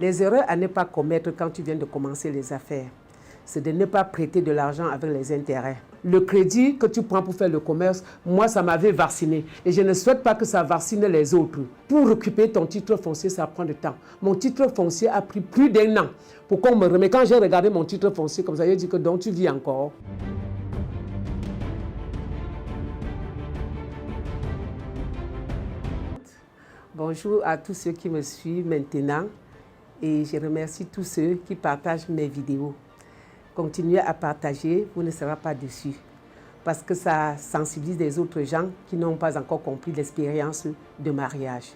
Les erreurs à ne pas commettre quand tu viens de commencer les affaires, c'est de ne pas prêter de l'argent avec les intérêts. Le crédit que tu prends pour faire le commerce, moi, ça m'avait vacciné. Et je ne souhaite pas que ça vaccine les autres. Pour récupérer ton titre foncier, ça prend du temps. Mon titre foncier a pris plus d'1 an pour qu'on me remette. Quand j'ai regardé mon titre foncier comme ça, j'ai dit que donc tu vis encore. Bonjour à tous ceux qui me suivent maintenant et je remercie tous ceux qui partagent mes vidéos. Continuez à partager, vous ne serez pas déçus parce que ça sensibilise les autres gens qui n'ont pas encore compris l'expérience de mariage.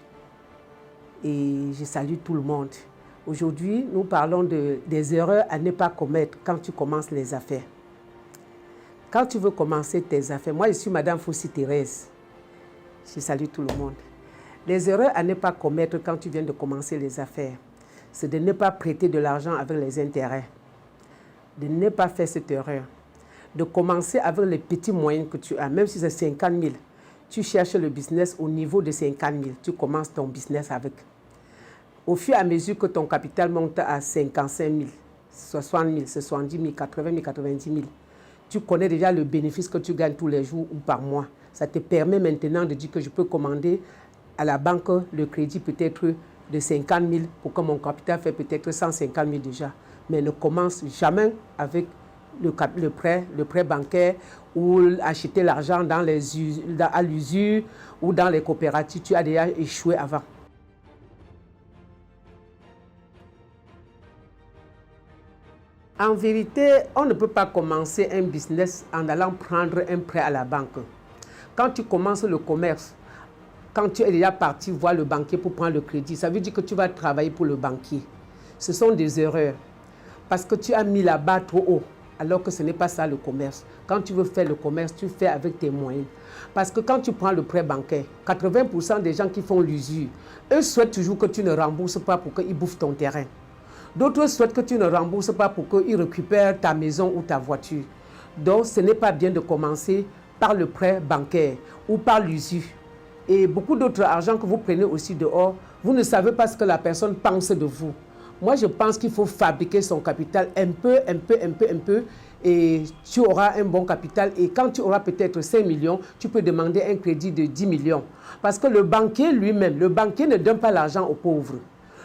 Et je salue tout le monde. Aujourd'hui, nous parlons des erreurs à ne pas commettre quand tu commences les affaires. Quand tu veux commencer tes affaires, moi je suis Madame Fossy Thérèse. Je salue tout le monde. Les erreurs à ne pas commettre quand tu viens de commencer les affaires, c'est de ne pas prêter de l'argent avec les intérêts. De ne pas faire cette erreur. De commencer avec les petits moyens que tu as, même si c'est 50 000. Tu cherches le business au niveau de 50 000. Tu commences ton business avec. Au fur et à mesure que ton capital monte à 55 000, 60 000, 70 000, 80 000, 90 000, tu connais déjà le bénéfice que tu gagnes tous les jours ou par mois. Ça te permet maintenant de dire que je peux commander à la banque le crédit peut-être de 50 000 pour que mon capital fait peut-être 150 000 déjà. Mais ne commence jamais avec le prêt bancaire ou acheter l'argent à l'usure ou dans les coopératives. Tu as déjà échoué avant. En vérité, on ne peut pas commencer un business en allant prendre un prêt à la banque. Quand tu commences le commerce, quand tu es déjà parti voir le banquier pour prendre le crédit, ça veut dire que tu vas travailler pour le banquier. Ce sont des erreurs. Parce que tu as mis la barre trop haut, alors que ce n'est pas ça le commerce. Quand tu veux faire le commerce, tu fais avec tes moyens. Parce que quand tu prends le prêt bancaire, 80% des gens qui font l'usure, eux souhaitent toujours que tu ne rembourses pas pour qu'ils bouffent ton terrain. D'autres souhaitent que tu ne rembourses pas pour qu'ils récupèrent ta maison ou ta voiture. Donc, ce n'est pas bien de commencer par le prêt bancaire ou par l'usure. Et beaucoup d'autres argent que vous prenez aussi dehors, vous ne savez pas ce que la personne pense de vous. Moi, je pense qu'il faut fabriquer son capital un peu, et tu auras un bon capital. Et quand tu auras peut-être 5 millions, tu peux demander un crédit de 10 millions. Parce que le banquier lui-même, le banquier ne donne pas l'argent aux pauvres.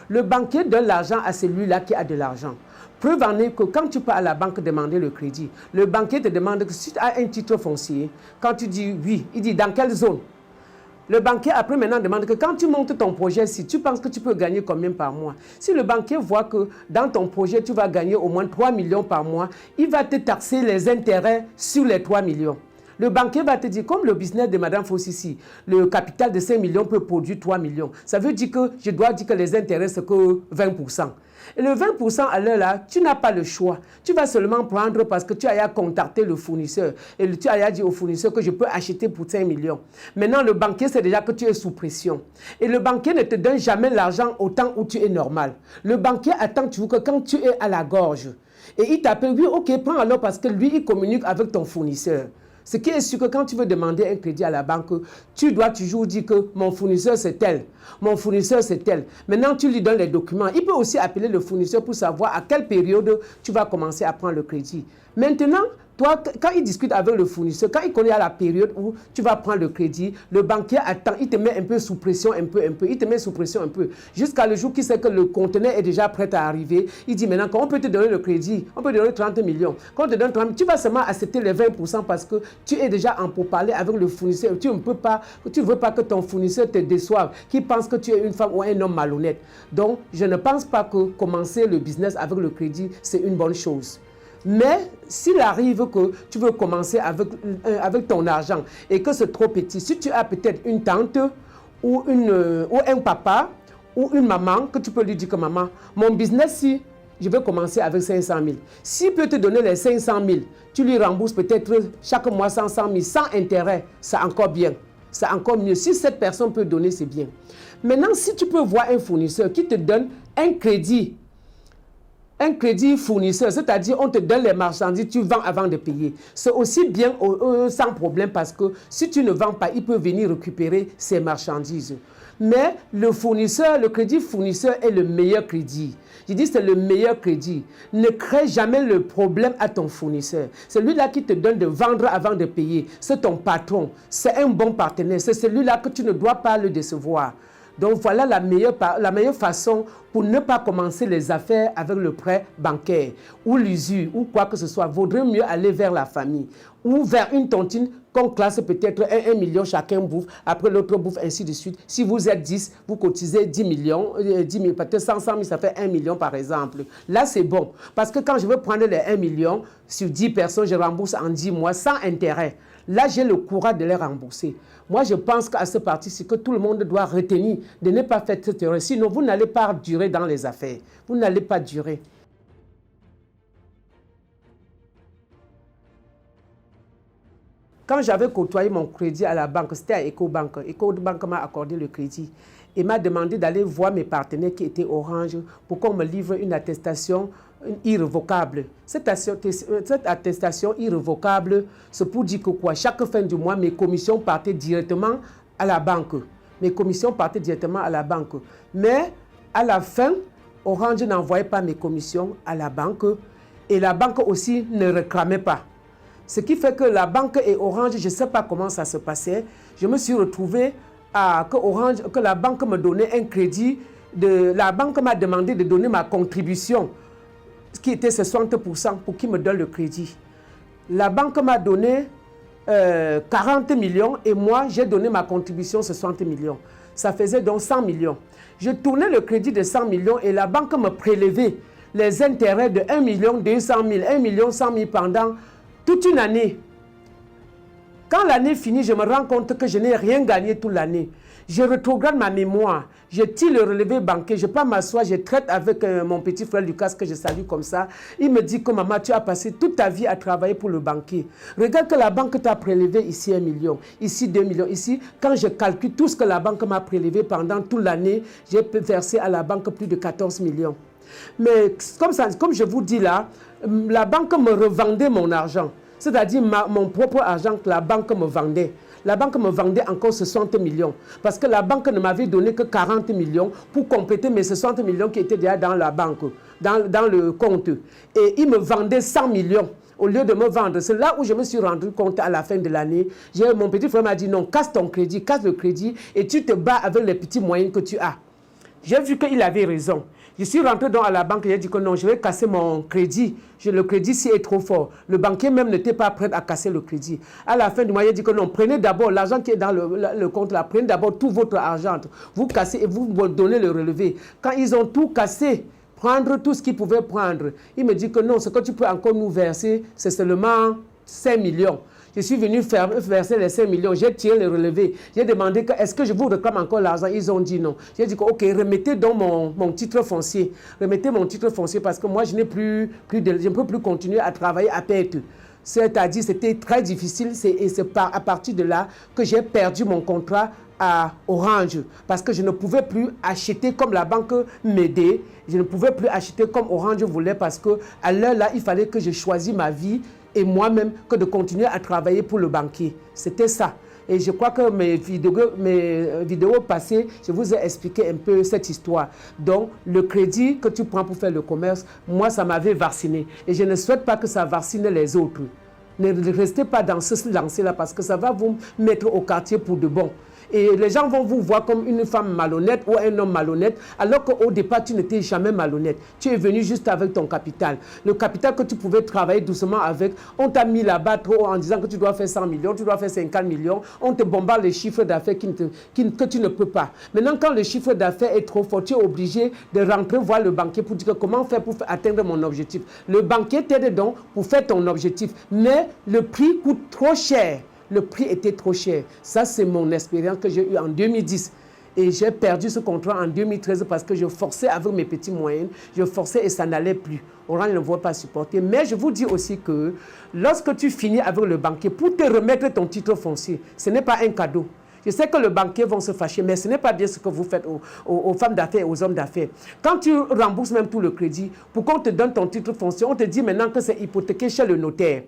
Le banquier donne l'argent à celui-là qui a de l'argent. Preuve en est que quand tu pars à la banque demander le crédit, le banquier te demande que si tu as un titre foncier, quand tu dis oui, il dit dans quelle zone? Le banquier après maintenant demande que quand tu montes ton projet, si tu penses que tu peux gagner combien par mois? Si le banquier voit que dans ton projet, tu vas gagner au moins 3 millions par mois, il va te taxer les intérêts sur les 3 millions. Le banquier va te dire, comme le business de Madame Fossy, le capital de 5 millions peut produire 3 millions. Ça veut dire que je dois dire que les intérêts, c'est que 20%. Et le 20% à l'heure là, tu n'as pas le choix. Tu vas seulement prendre parce que tu as contacté le fournisseur. Et tu as dit au fournisseur que je peux acheter pour 5 millions. Maintenant, le banquier sait déjà que tu es sous pression. Et le banquier ne te donne jamais l'argent au temps où tu es normal. Le banquier attend toujours que quand tu es à la gorge. Et il t'appelle, oui, ok, prends alors parce que lui, il communique avec ton fournisseur. Ce qui est sûr que quand tu veux demander un crédit à la banque, tu dois toujours dire que mon fournisseur c'est tel, mon fournisseur c'est tel. Maintenant, tu lui donnes les documents. Il peut aussi appeler le fournisseur pour savoir à quelle période tu vas commencer à prendre le crédit. Maintenant, toi, quand il discute avec le fournisseur, quand il connaît la période où tu vas prendre le crédit, le banquier attend, il te met un peu sous pression, il te met sous pression un peu. Jusqu'à le jour qu'il sait que le conteneur est déjà prêt à arriver, il dit maintenant qu'on peut te donner le crédit, on peut te donner 30 millions. Quand on te donne 30 millions, tu vas seulement accepter les 20% parce que tu es déjà en pourparlers avec le fournisseur. Tu ne veux pas que ton fournisseur te déçoive, qu'il pense que tu es une femme ou un homme malhonnête. Donc, je ne pense pas que commencer le business avec le crédit, c'est une bonne chose. Mais s'il arrive que tu veux commencer avec ton argent et que c'est trop petit, si tu as peut-être une tante ou un papa ou une maman, que tu peux lui dire que maman, mon business, si je vais commencer avec 500 000. S'il peut te donner les 500 000, tu lui rembourses peut-être chaque mois 500 000 sans intérêt, c'est encore bien. C'est encore mieux. Si cette personne peut donner, c'est bien. Maintenant, si tu peux voir un fournisseur qui te donne un crédit fournisseur, c'est-à-dire on te donne les marchandises, tu vends avant de payer. C'est aussi bien sans problème parce que si tu ne vends pas, il peut venir récupérer ses marchandises. Mais le fournisseur, le crédit fournisseur est le meilleur crédit. Je dis c'est le meilleur crédit. Ne crée jamais le problème à ton fournisseur. Celui-là qui te donne de vendre avant de payer, c'est ton patron. C'est un bon partenaire. C'est celui-là que tu ne dois pas le décevoir. Donc voilà la meilleure façon pour ne pas commencer les affaires avec le prêt bancaire ou l'usure ou quoi que ce soit. Vaudrait mieux aller vers la famille ou vers une tontine qu'on classe peut-être 1 million, chacun bouffe, après l'autre bouffe, ainsi de suite. Si vous êtes 10, vous cotisez 10 millions, 10 000, peut-être 100 000, ça fait 1 million par exemple. Là, c'est bon. Parce que quand je veux prendre les 1 million sur 10 personnes, je rembourse en 10 mois sans intérêt. Là, j'ai le courage de les rembourser. Moi, je pense qu'à ce parti-ci, que tout le monde doit retenir de ne pas faire cette erreur. Sinon, vous n'allez pas durer dans les affaires. Vous n'allez pas durer. Quand j'avais côtoyé mon crédit à la banque, c'était à Ecobank. Ecobank m'a accordé le crédit et m'a demandé d'aller voir mes partenaires qui étaient Orange pour qu'on me livre une attestation irrévocable. Cette attestation irrévocable, c'est pour dire que quoi, chaque fin du mois, mes commissions partaient directement à la banque. Mes commissions partaient directement à la banque. Mais à la fin, Orange n'envoyait pas mes commissions à la banque et la banque aussi ne réclamait pas. Ce qui fait que la banque et Orange, je ne sais pas comment ça se passait. Je me suis retrouvé que la banque me donnait un crédit. La banque m'a demandé de donner ma contribution, qui était 60% pour qu'il me donne le crédit. La banque m'a donné 40 millions et moi, j'ai donné ma contribution 60 millions. Ça faisait donc 100 millions. Je tournais le crédit de 100 millions et la banque me prélevait les intérêts de 1 million 200 000, 1 million 100 000 pendant toute une année. Quand l'année finit, je me rends compte que je n'ai rien gagné toute l'année. Je rétrograde ma mémoire. Je tire le relevé bancaire. Je pars m'asseoir, je traite avec mon petit frère Lucas, que je salue comme ça. Il me dit que maman, tu as passé toute ta vie à travailler pour le banquier. Regarde que la banque t'a prélevé ici 1 million, ici 2 millions, ici. Quand je calcule tout ce que la banque m'a prélevé pendant toute l'année, j'ai versé à la banque plus de 14 millions. Mais comme je vous dis là, la banque me revendait mon argent. C'est-à-dire mon propre argent que la banque me vendait. La banque me vendait encore 60 millions. Parce que la banque ne m'avait donné que 40 millions pour compléter mes 60 millions qui étaient déjà dans la banque, dans le compte. Et il me vendait 100 millions. Au lieu de me vendre, c'est là où je me suis rendu compte à la fin de l'année. Mon petit frère m'a dit non, casse ton crédit, casse le crédit et tu te bats avec les petits moyens que tu as. J'ai vu qu'il avait raison. Je suis rentré donc à la banque et j'ai dit que non, je vais casser mon crédit. Le crédit si est trop fort. Le banquier même n'était pas prêt à casser le crédit. À la fin du mois, il a dit que non, prenez d'abord l'argent qui est dans le compte là, prenez d'abord tout votre argent. Vous cassez et vous donnez le relevé. Quand ils ont tout cassé, prendre tout ce qu'ils pouvaient prendre, il me dit que non, ce que tu peux encore nous verser, c'est seulement 5 millions. Je suis venu verser les 5 millions, j'ai tiré le relevé. J'ai demandé est-ce que je vous réclame encore l'argent. Ils ont dit non. J'ai dit ok, remettez donc mon titre foncier. Remettez mon titre foncier parce que moi je n'ai je ne peux plus continuer à travailler à perte. C'est-à-dire c'était très difficile et c'est à partir de là que j'ai perdu mon contrat à Orange parce que je ne pouvais plus acheter comme la banque m'aidait. Je ne pouvais plus acheter comme Orange voulait parce qu'à l'heure là, il fallait que je choisisse ma vie et moi-même que de continuer à travailler pour le banquier. C'était ça. Et je crois que mes vidéos passées, je vous ai expliqué un peu cette histoire. Donc, le crédit que tu prends pour faire le commerce, moi, ça m'avait vacciné. Et je ne souhaite pas que ça vaccine les autres. Ne restez pas dans ce lancer-là parce que ça va vous mettre au quartier pour de bon. Et les gens vont vous voir comme une femme malhonnête ou un homme malhonnête, alors qu'au départ, tu n'étais jamais malhonnête. Tu es venu juste avec ton capital. Le capital que tu pouvais travailler doucement avec, on t'a mis là-bas trop en disant que tu dois faire 100 millions, tu dois faire 50 millions. On te bombarde les chiffres d'affaires que tu ne peux pas. Maintenant, quand le chiffre d'affaires est trop fort, tu es obligé de rentrer voir le banquier pour dire comment faire pour atteindre mon objectif. Le banquier t'aide donc pour faire ton objectif. Mais le prix coûte trop cher. Le prix était trop cher. Ça, c'est mon expérience que j'ai eue en 2010. Et j'ai perdu ce contrat en 2013 parce que je forçais avec mes petits moyens. Je forçais et ça n'allait plus. Orange ne voit pas supporter. Mais je vous dis aussi que lorsque tu finis avec le banquier, pour te remettre ton titre foncier, ce n'est pas un cadeau. Je sais que les banquiers vont se fâcher, mais ce n'est pas bien ce que vous faites aux femmes d'affaires et aux hommes d'affaires. Quand tu rembourses même tout le crédit, pour qu'on te donne ton titre foncier, on te dit maintenant que c'est hypothéqué chez le notaire.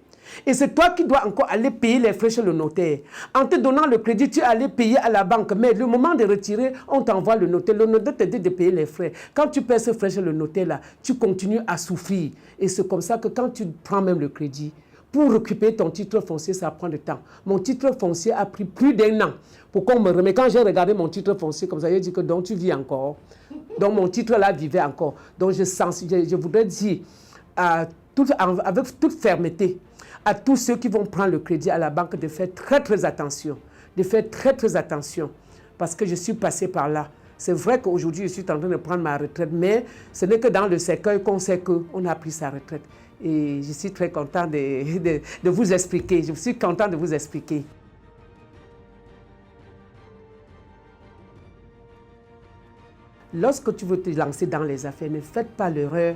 Et c'est toi qui dois encore aller payer les frais chez le notaire. En te donnant le crédit, tu es allé payer à la banque. Mais le moment de retirer, on t'envoie le notaire. Le notaire te dit de payer les frais. Quand tu paies ce frais chez le notaire, là, tu continues à souffrir. Et c'est comme ça que quand tu prends même le crédit, pour récupérer ton titre foncier, ça prend du temps. Mon titre foncier a pris plus d'1 an pour qu'on me remette. Quand j'ai regardé mon titre foncier comme ça, j'ai dit que donc tu vis encore. Donc mon titre là vivait encore. Donc je voudrais dire avec toute fermeté à tous ceux qui vont prendre le crédit à la banque de faire très attention. De faire très attention. Parce que je suis passé par là. C'est vrai qu'aujourd'hui, je suis en train de prendre ma retraite, mais ce n'est que dans le cercueil qu'on sait qu'on a pris sa retraite. Et je suis très content de vous expliquer. Je suis content de vous expliquer. Lorsque tu veux te lancer dans les affaires, ne faites pas l'erreur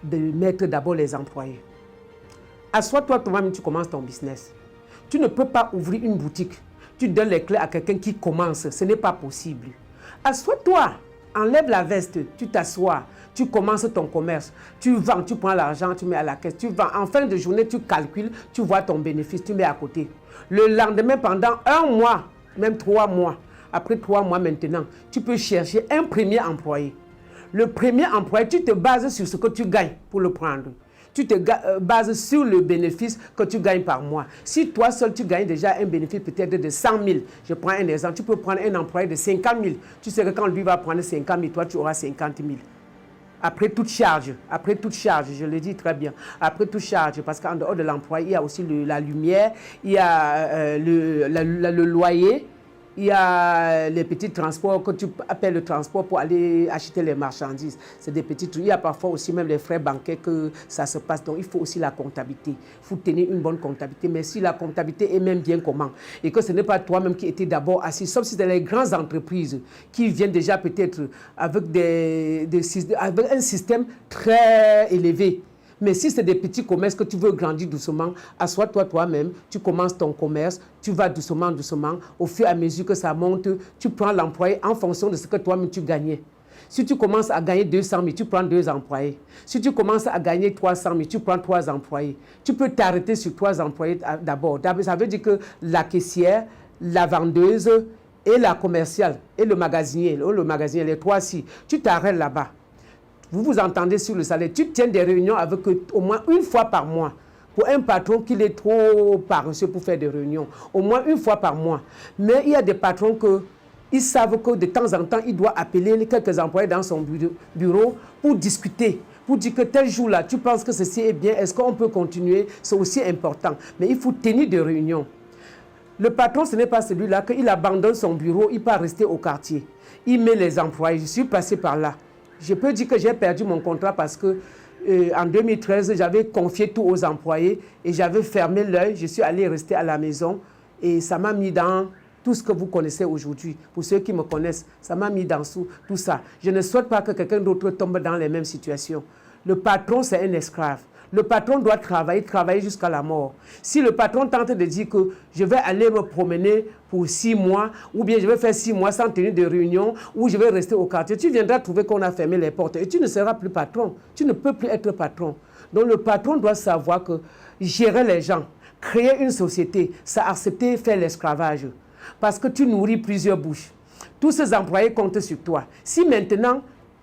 de mettre d'abord les employés. Assois-toi toi-même, tu commences ton business. Tu ne peux pas ouvrir une boutique. Tu donnes les clés à quelqu'un qui commence. Ce n'est pas possible. Assois-toi, enlève la veste, tu t'assois, tu commences ton commerce. Tu vends, tu prends l'argent, tu mets à la caisse. Tu vends. En fin de journée, tu calcules, tu vois ton bénéfice, tu mets à côté. Le lendemain, pendant 1 mois, même 3 mois, après 3 mois maintenant, tu peux chercher un premier employé. Le premier employé, tu te bases sur ce que tu gagnes pour le prendre. Tu te bases sur le bénéfice que tu gagnes par mois. Si toi seul, tu gagnes déjà un bénéfice peut-être de 100 000, je prends un exemple, tu peux prendre un employé de 50 000. Tu sais que quand lui va prendre 50 000, toi, tu auras 50 000. Après toute charge, je le dis très bien, après toute charge, parce qu'en dehors de l'employé, il y a aussi la lumière, il y a le loyer, il y a les petits transports que tu appelles le transport pour aller acheter les marchandises. C'est des petits trucs. Il y a parfois aussi même les frais bancaires que ça se passe. Donc, il faut aussi la comptabilité. Il faut tenir une bonne comptabilité. Mais si la comptabilité est même bien comment et que ce n'est pas toi-même qui étais d'abord assis, sauf si c'est les grandes entreprises qui viennent déjà peut-être avec, avec un système très élevé. Mais si c'est des petits commerces que tu veux grandir doucement, assois-toi toi-même, tu commences ton commerce, tu vas doucement. Au fur et à mesure que ça monte, tu prends l'employé en fonction de ce que toi-même tu gagnais. Si tu commences à gagner 200 000, tu prends 2 employés. Si tu commences à gagner 300 000, tu prends 3 employés. Tu peux t'arrêter sur 3 employés d'abord. Ça veut dire que la caissière, la vendeuse et la commerciale et le magasinier, les 3 ci, tu t'arrêtes là-bas. Vous vous entendez sur le salaire. Tu tiens des réunions avec eux au moins 1 fois par mois. Pour un patron qui est trop paresseux pour faire des réunions. Au moins 1 fois par mois. Mais il y a des patrons qui savent que de temps en temps, il doit appeler quelques employés dans son bureau pour discuter. Pour dire que tel jour-là, tu penses que ceci est bien, est-ce qu'on peut continuer? C'est aussi important. Mais il faut tenir des réunions. Le patron, ce n'est pas celui-là qu'il abandonne son bureau, il part rester au quartier. Il met les employés. Je suis passé par là. Je peux dire que j'ai perdu mon contrat parce que en 2013, j'avais confié tout aux employés et j'avais fermé l'œil. Je suis allé rester à la maison et ça m'a mis dans tout ce que vous connaissez aujourd'hui. Pour ceux qui me connaissent, ça m'a mis dans tout ça. Je ne souhaite pas que quelqu'un d'autre tombe dans les mêmes situations. Le patron, c'est un esclave. Le patron doit travailler jusqu'à la mort. Si le patron tente de dire que je vais aller me promener pour 6 mois, ou bien je vais faire 6 mois sans tenir de réunion, ou je vais rester au quartier, tu viendras trouver qu'on a fermé les portes et tu ne seras plus patron. Tu ne peux plus être patron. Donc le patron doit savoir que gérer les gens, créer une société, c'est accepter faire l'esclavage. Parce que tu nourris plusieurs bouches. Tous ces employés comptent sur toi. Si maintenant,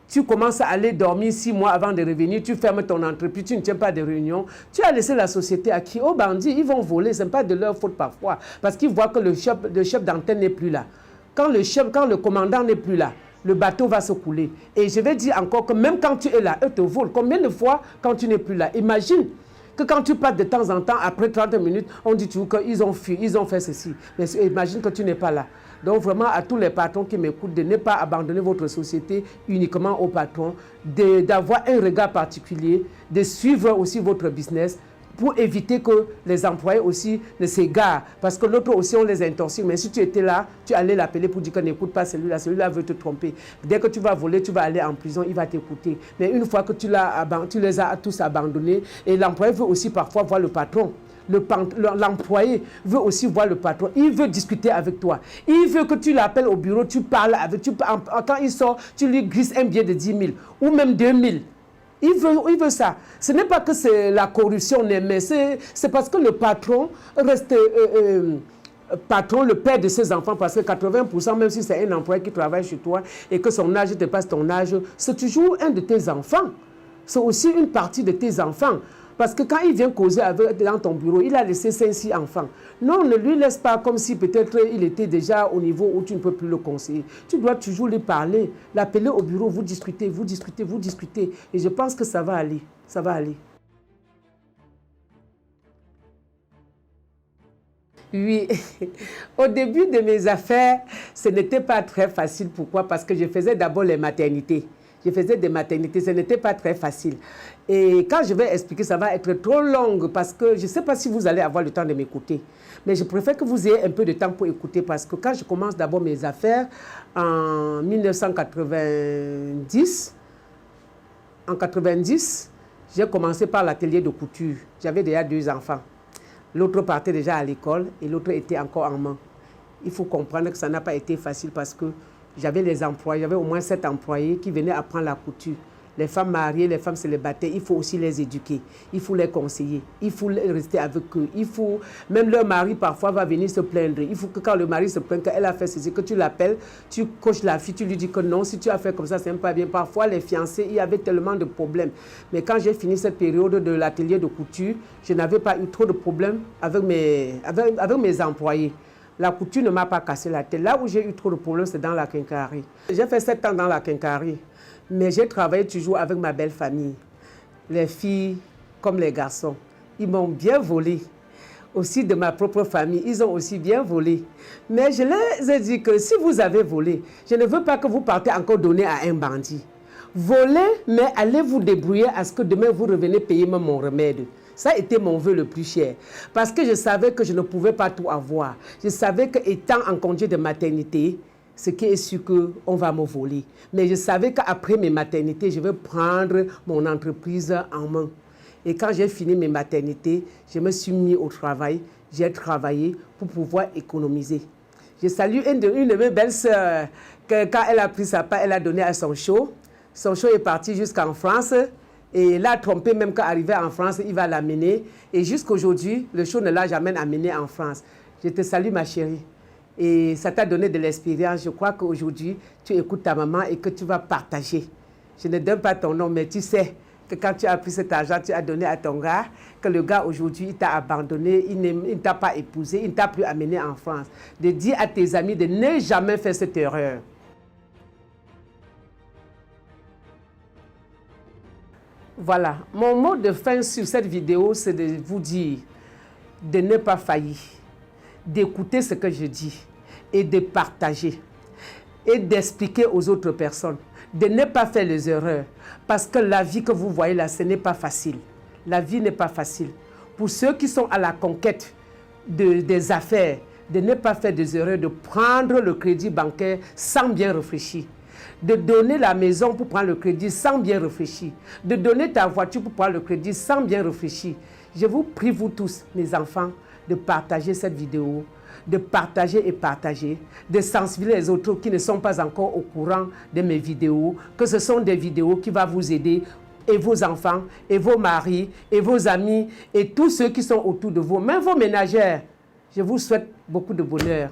tu commences à aller dormir 6 mois avant de revenir, tu fermes ton entreprise, tu ne tiens pas de réunion, tu as laissé la société à qui? Aux bandits, ils vont voler, ce n'est pas de leur faute parfois, parce qu'ils voient que le chef d'antenne n'est plus là. Quand le commandant n'est plus là, le bateau va se couler. Et je vais dire encore que même quand tu es là, eux te volent. Combien de fois quand tu n'es plus là? Imagine que quand tu pars de temps en temps, après 30 minutes, on dit toujours qu'ils ont fui, ils ont fait ceci. Mais imagine que tu n'es pas là. Donc vraiment, à tous les patrons qui m'écoutent, de ne pas abandonner votre société uniquement aux patrons, d'avoir un regard particulier, de suivre aussi votre business pour éviter que les employés aussi ne s'égarent. Parce que l'autre aussi, on les intoxique. Mais si tu étais là, tu allais l'appeler pour dire que n'écoute pas celui-là veut te tromper. Dès que tu vas voler, tu vas aller en prison, il va t'écouter. Mais une fois que tu les as tous abandonnés, et l'employé veut aussi parfois voir le patron. L'employé veut aussi voir le patron. Il veut discuter avec toi. Il veut que tu l'appelles au bureau, tu parles avec. Quand il sort, tu lui glisses un billet de 10 000 ou même 2 000. Il veut ça. Ce n'est pas que c'est la corruption, mais c'est parce que le patron reste patron, le père de ses enfants, parce que 80%, même si c'est un employé qui travaille chez toi et que son âge dépasse ton âge, c'est toujours un de tes enfants. C'est aussi une partie de tes enfants. Parce que quand il vient causer dans ton bureau, il a laissé 5-6 enfants. Non, ne lui laisse pas comme si peut-être il était déjà au niveau où tu ne peux plus le conseiller. Tu dois toujours lui parler, l'appeler au bureau, vous discutez, vous discutez, vous discutez. Et je pense que ça va aller, ça va aller. Oui, au début de mes affaires, ce n'était pas très facile. Pourquoi? Parce que je faisais d'abord les maternités. Je faisais des maternités, ce n'était pas très facile. Et quand je vais expliquer, ça va être trop long parce que je ne sais pas si vous allez avoir le temps de m'écouter. Mais je préfère que vous ayez un peu de temps pour écouter parce que quand je commence d'abord mes affaires en 1990, j'ai commencé par l'atelier de couture. J'avais déjà 2 enfants. L'autre partait déjà à l'école et l'autre était encore en main. Il faut comprendre que ça n'a pas été facile parce que j'avais les employés, j'avais au moins 7 employés qui venaient apprendre la couture. Les femmes mariées, les femmes célibataires, il faut aussi les éduquer, il faut les conseiller, il faut rester avec eux. Même leur mari parfois va venir se plaindre. Il faut que quand le mari se plaint qu'elle a fait ceci, que tu l'appelles, tu coaches la fille, tu lui dis que non, si tu as fait comme ça, c'est pas bien. Parfois, les fiancés, il y avait tellement de problèmes. Mais quand j'ai fini cette période de l'atelier de couture, je n'avais pas eu trop de problèmes avec mes employés. La couture ne m'a pas cassé la tête. Là où j'ai eu trop de problèmes, c'est dans la quincaillerie. J'ai fait 7 ans dans la quincaillerie, mais j'ai travaillé toujours avec ma belle famille. Les filles comme les garçons, ils m'ont bien volé. Aussi de ma propre famille, ils ont aussi bien volé. Mais je les ai dit que si vous avez volé, je ne veux pas que vous partez encore donner à un bandit. Volez, mais allez vous débrouiller à ce que demain vous revenez payer même mon remède. Ça a été mon vœu le plus cher. Parce que je savais que je ne pouvais pas tout avoir. Je savais qu'étant en congé de maternité, ce qui est sûr qu'on va me voler. Mais je savais qu'après mes maternités, je vais prendre mon entreprise en main. Et quand j'ai fini mes maternités, je me suis mis au travail. J'ai travaillé pour pouvoir économiser. Je salue une de mes belles-sœurs que quand elle a pris sa part, elle a donné à son show. Son show est parti jusqu'en France. Et l'a trompé même quand arrivé en France, il va l'amener. Et jusqu'aujourd'hui, le show ne l'a jamais amené en France. Je te salue ma chérie. Et ça t'a donné de l'expérience. Je crois qu'aujourd'hui, tu écoutes ta maman et que tu vas partager. Je ne donne pas ton nom, mais tu sais que quand tu as pris cet argent, tu as donné à ton gars, que le gars aujourd'hui, il t'a abandonné, il ne t'a pas épousé, il ne t'a plus amené en France. De dire à tes amis de ne jamais faire cette erreur. Voilà, mon mot de fin sur cette vidéo, c'est de vous dire de ne pas faillir, d'écouter ce que je dis et de partager et d'expliquer aux autres personnes, de ne pas faire les erreurs parce que la vie que vous voyez là, ce n'est pas facile. La vie n'est pas facile. Pour ceux qui sont à la conquête des affaires, de ne pas faire des erreurs, de prendre le crédit bancaire sans bien réfléchir. De donner la maison pour prendre le crédit sans bien réfléchir, de donner ta voiture pour prendre le crédit sans bien réfléchir. Je vous prie, vous tous, mes enfants, de partager cette vidéo, de partager et partager, de sensibiliser les autres qui ne sont pas encore au courant de mes vidéos, que ce sont des vidéos qui vont vous aider, et vos enfants, et vos maris, et vos amis, et tous ceux qui sont autour de vous, même vos ménagères. Je vous souhaite beaucoup de bonheur.